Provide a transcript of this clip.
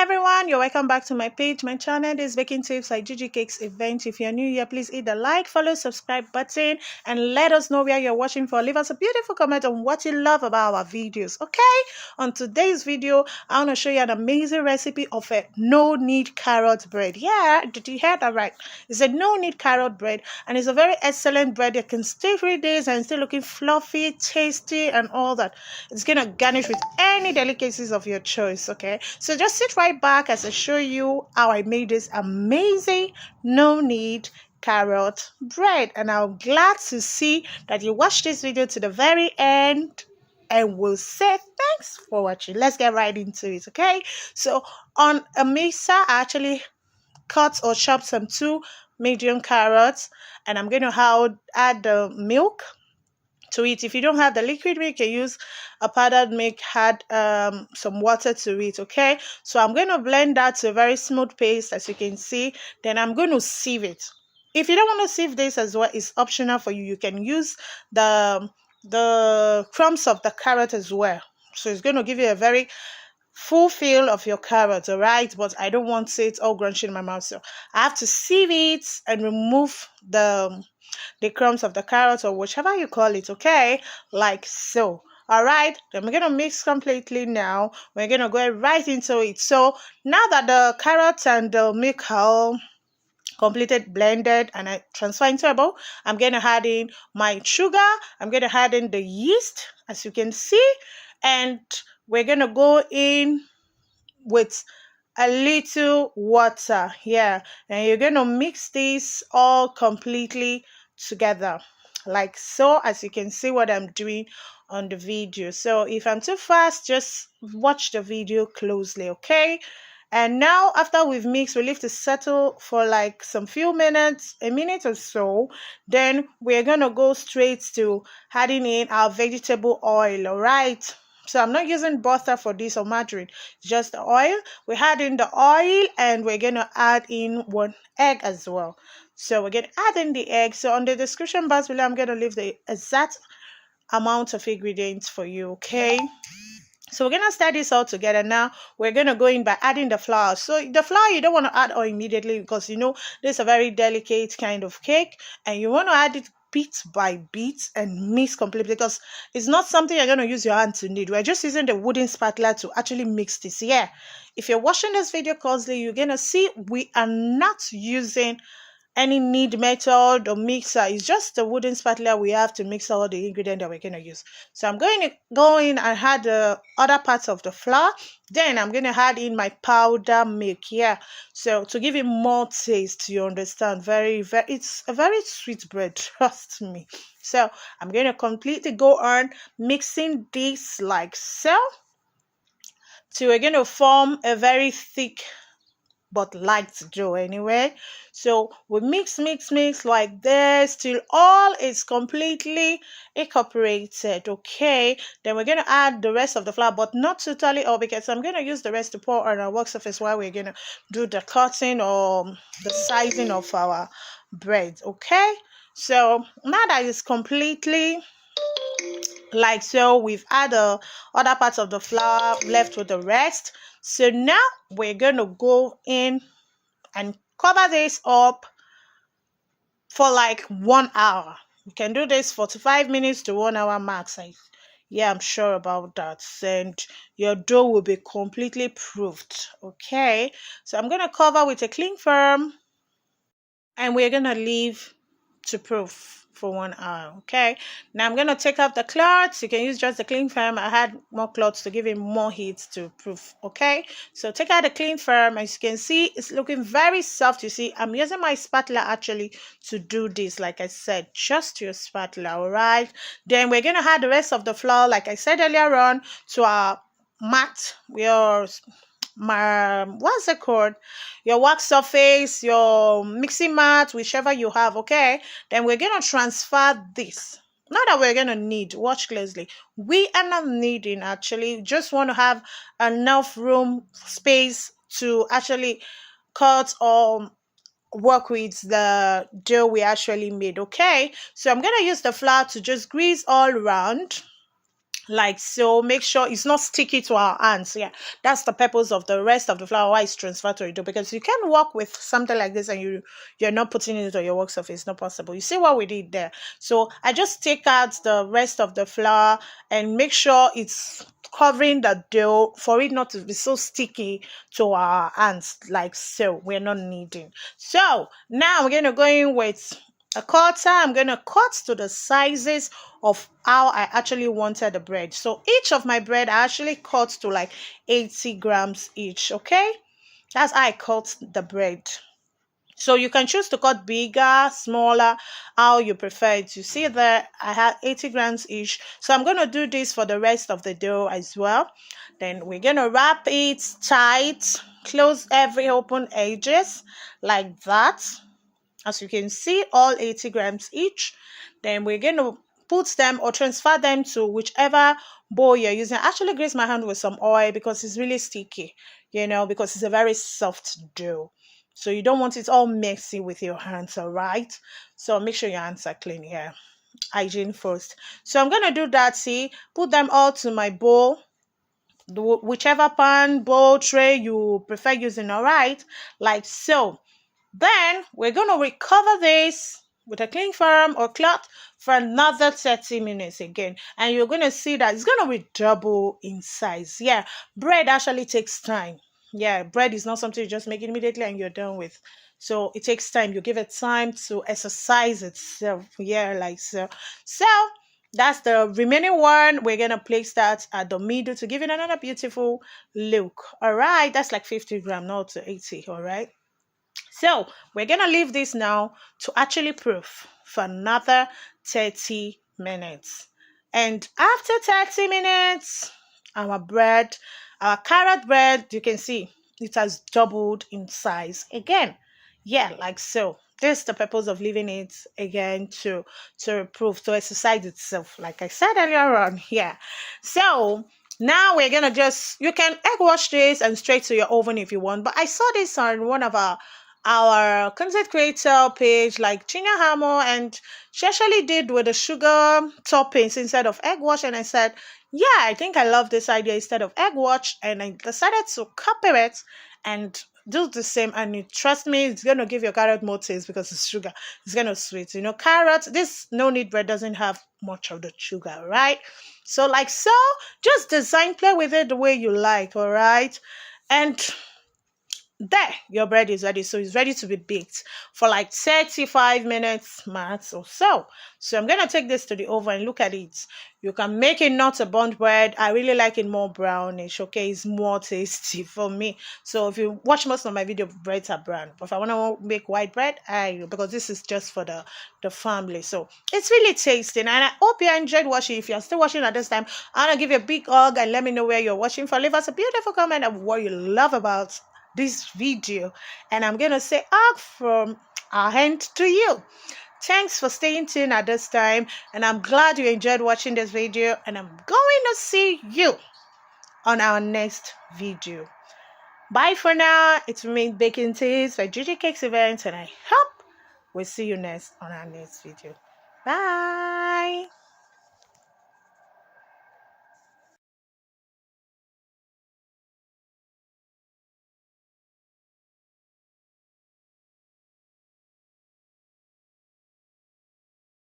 Everyone, you're welcome back to my page. My channel is baking tips like Gigi Cakes Event. If you're new here, please hit the like, follow, subscribe button and let us know where you're watching for. Leave us a beautiful comment on what you love about our videos. Okay, on today's video I want to show you an amazing recipe of a no knead carrot bread. Yeah, did you hear that right? It's a no knead carrot bread, and it's a very excellent bread that can stay 3 days and still looking fluffy, tasty and all that. It's gonna garnish with any delicacies of your choice. Okay, so just sit right back as I show you how I made this amazing no knead carrot bread, and I'm glad to see that you watched this video to the very end, and we'll say thanks for watching. Let's get right into it. Okay, so on a mixer I actually cut or chop some 2 medium carrots, and I'm going to add the milk to it. If you don't have the liquid milk, you can use a powdered milk, add some water to it. Okay, so I'm going to blend that to a very smooth paste, as you can see. Then I'm going to sieve it. If you don't want to sieve this as well, it's optional for you. You can use the crumbs of the carrot as well, so it's going to give you a very full feel of your carrot. All right, but I don't want it all crunchy in my mouth, so I have to sieve it and remove the crumbs of the carrot, or whichever you call it. Okay, like so. All right, then we're gonna mix completely. Now we're gonna go right into it. So now that the carrots and the milk are all completed, blended, and I transfer into a bowl, I'm gonna add in my sugar. I'm gonna add in the yeast, as you can see, and we're gonna go in with a little water here, and you're going to mix this all completely together, like so, as you can see what I'm doing on the video. So if I'm too fast, just watch the video closely. Okay, and now after we've mixed, we leave to settle for like some few minutes, a minute or so. Then we're gonna go straight to adding in our vegetable oil. All right, so I'm not using butter for this or margarine, just the oil. We add in the oil, and we're going to add in 1 egg as well. So we're going to add in the egg. So on the description box below, I'm going to leave the exact amount of ingredients for you. Okay, so we're going to start this all together. Now we're going to go in by adding the flour. So the flour, you don't want to add all immediately, because you know this is a very delicate kind of cake, and you want to add it bit by bit and mix completely, because it's not something you're going to use your hand to knead. We're just using the wooden spatula to actually mix this. Yeah, if you're watching this video closely, you're going to see we are not using any knead method or mixer. It's just the wooden spatula we have to mix all the ingredients that we're going to use. So I'm going to go in and add the other parts of the flour. Then I'm going to add in my powder milk here, so to give it more taste. You understand? It's a very sweet bread, trust me. So I'm going to completely go on mixing this like so, so we're going to form a very thick but light dough anyway. So we mix like this till all is completely incorporated. Okay, then we're going to add the rest of the flour, but not totally all, because I'm going to use the rest to pour on our work surface while we're going to do the cutting or the sizing of our bread. Okay, so now that it's completely like so, we've added other parts of the flour, left with the rest. So now we're going to go in and cover this up for like 1 hour. You can do this 45 minutes to 1 hour max. Yeah, I'm sure about that, and your dough will be completely proofed. Okay, so I'm going to cover with a cling film, and we're going to leave to proof for 1 hour. Okay, now I'm going to take off the cloths. You can use just the cling film. I had more cloths to give it more heat to proof. Okay, so take out the cling film. As you can see, it's looking very soft. You see, I'm using my spatula actually to do this. Like I said, just your spatula. All right, then we're going to add the rest of the flour, like I said earlier on, to our mat. What's it called, your wax surface, your mixing mat, whichever you have. Okay, then we're going to transfer this. Not that we're going to knead, watch closely, we are not kneading actually, just want to have enough room space to actually cut or work with the dough we actually made. Okay, so I'm going to use the flour to just grease all around like so. Make sure it's not sticky to our hands. Yeah, that's the purpose of the rest of the flour, why it's transferred to the dough, because you can work with something like this and you're not putting it on your work surface. It's not possible. You see what we did there? So I just take out the rest of the flour and make sure it's covering the dough for it not to be so sticky to our hands, like so. We're not needing. So now we're gonna go in with a cutter. I'm gonna cut to the sizes of how I actually wanted the bread. So each of my bread I actually cut to like 80 grams each. Okay, that's how I cut the bread. So you can choose to cut bigger, smaller, how you prefer it. You see that I had 80 grams each. So I'm going to do this for the rest of the dough as well. Then we're going to wrap it tight, close every open edges like that. As you can see, all 80 grams each. Then we're going to put them or transfer them to whichever bowl you're using. I actually grease my hand with some oil because it's really sticky, because it's a very soft dough. So you don't want it all messy with your hands, all right? So make sure your hands are clean here. Hygiene first. So I'm going to do that, see, put them all to my bowl, whichever pan, bowl, tray you prefer using, all right? Like so. Then we're going to recover this with a cling film or cloth for another 30 minutes again. And you're going to see that it's going to redouble in size. Yeah, bread actually takes time. Yeah, bread is not something you just make immediately and you're done with. So it takes time. You give it time to exercise itself. Yeah, like so. So that's the remaining one. We're going to place that at the middle to give it another beautiful look. All right, that's like 50 grams, not to 80. All right. So we're going to leave this now to actually proof for another 30 minutes. And after 30 minutes, our carrot bread, you can see it has doubled in size again. Yeah, like so. This is the purpose of leaving it again to proof, to exercise itself, like I said earlier on. Yeah. So now we're gonna you can egg wash this and straight to your oven if you want. But I saw this on one of our content creator page, like Chinya Hamo, and she actually did with the sugar toppings instead of egg wash. And I said, yeah, I think I love this idea instead of egg wash. And I decided to copy it and do the same. And trust me, it's going to give your carrot more taste because it's sugar. It's going to sweet. Carrots, this no knead bread doesn't have much of the sugar, right? So like so, just play with it the way you like, all right? And there, your bread is ready. So it's ready to be baked for like 35 minutes max or so. So I'm going to take this to the oven and look at it. You can make it not a burnt bread. I really like it more brownish. Okay, it's more tasty for me. So if you watch most of my video, breads are brown. But if I want to make white bread, because this is just for the family. So it's really tasty. And I hope you enjoyed watching. If you're still watching at this time, I want to give you a big hug and let me know where you're watching from. Leave us a beautiful comment of what you love about this video, and I'm gonna say from our hand to you. Thanks for staying tuned at this time, and I'm glad you enjoyed watching this video, and I'm going to see you on our next video. Bye for now. It's remained Baking Tips for Gigi Cakes Events, and I hope we'll see you next on our next video. Bye.